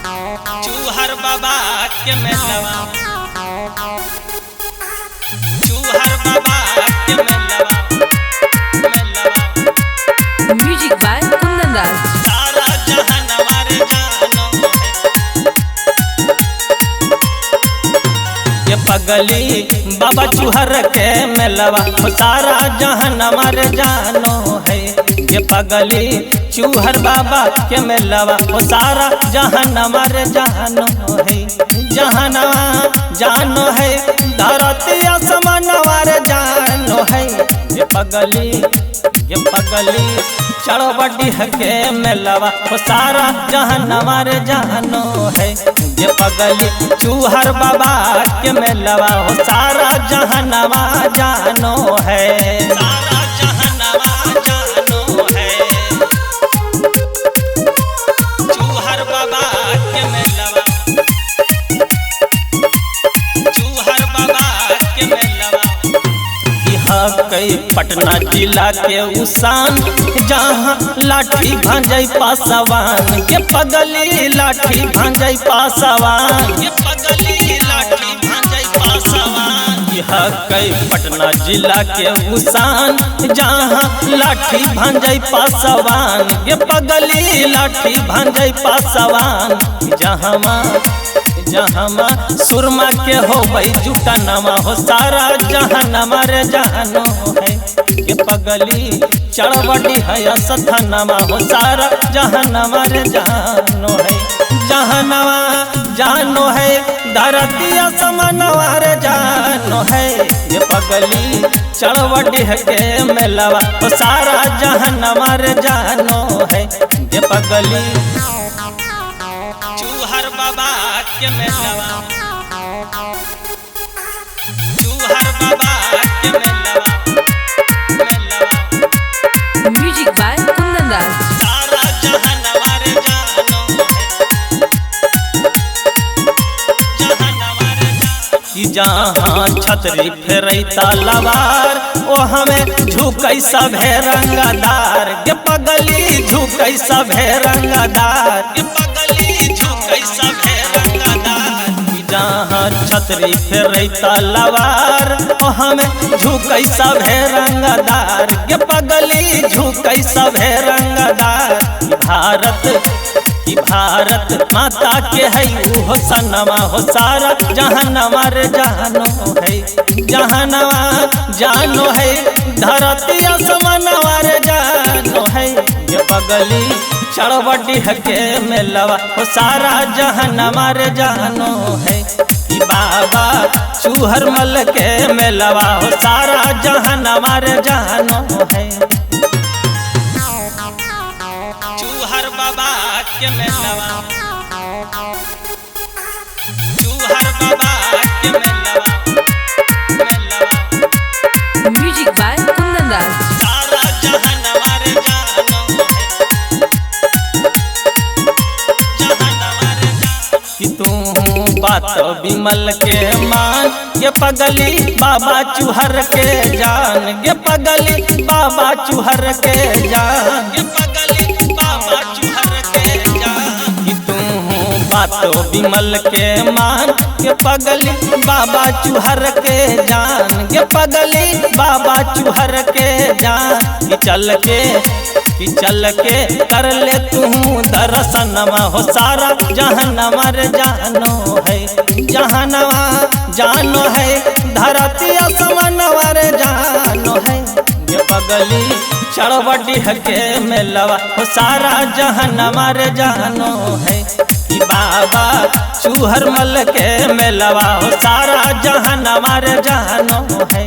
चूहर बाबा के मेलवा, चूहर बाबा के मेलवा, मेलवा। Music by Kundan Raj. सारा जहान हमारे जानो ये पगली बाबा चूहर के मेलवा, सारा जहान हमारे जानो है। ये पगली चूहर बाबा के मेलवा, सारा जहान हमारे जानो है। जहानवा जानो है, धरती आसमान हमारे जानो है। ये पगली चढ़वटी के मेलवा, सारा जहान हमारे जानो है। ये पगली चूहर बाबा के मेलवा, सारा जहानवा जानो है। सारा जहानवा जानो है। चूहर बाबा के मेलवा, चूहर बाबा के मेलवा। कई पटना जिला के उसान, जहाँ लाठी भांजई पासवान। ये पगली लाठी भांजई पासवान, ये पगली लाठी भांजई पासवान। यह कई पटना जिला के उसान, जहाँ लाठी भांजई पासवान। ये पगली लाठी भांजई पासवान। जहाँ सुरमा के हो भाई जुटा नमा हो, सारा जहान हमारे जानो है। ये पगली चढ़वटी है सथनमा हो, सारा जहान हमारे जानो है। जहानवा जानो है, धरती आसमान हमारे जानो है। ये पगली चढ़वटी है के मेलवा, सारा जहान हमारे जानो है। ये पगली चूहर बाबा के मेलवा, चूहर बाबा के मेलवा, मेलवा। Music by Kundan Raj. सारा जहान हमारे जानो है, जहान हमारे जानो। जहाँ छतरी फेरैता लवार, ओ हमें झुकै सभे रंगदार। ये पगली झुकै सभे रंगदार, ये पगली झुकै सभे रंगदार। जहाँ छतरी फेरैता लवार, ओ हमें झुकै सभे रंगदार। ये पगली झुकै सभे रंगदार। भारत माता के है वो सनमा हो, सारा जहान हमारे जानो है। जहानवा जानो है, धरती आसमान हमारे जानो है। ये पगली चढ़वटी के मेलवा, सारा जहान हमारे जानो है। बाबा चूहर मल के मेलवा, सारा जहान हमारे जानो है। चूहर बाबा के मेलवा, चूहर बाबा के मेलवा, मेलवा। Music by Kundan Raj. सारा जहान हमारे जानो है, जहान हमारे जानो। कि तू बात विमल के मान, ये पगली बाबा चूहर के जान। ये पगली बाबा चूहर के जान, ये पगली बाबा चूहर के जान। कि तू बात विमल के मान, ये पगली बाबा चूहर के जान। ये पगली बाबा चूहर के जान। कि चल के कर ले तू दर्शनमा हो, सारा जहान हमारे जानो है। जहानवा जानो है, धरती आसमान हमारे जानो है। ये पगली चढ़वटी के मेलवा, सारा जहान हमारे जानो है। कि बाबा चूहर मल के मेलवा, सारा जहान हमारे जानो है।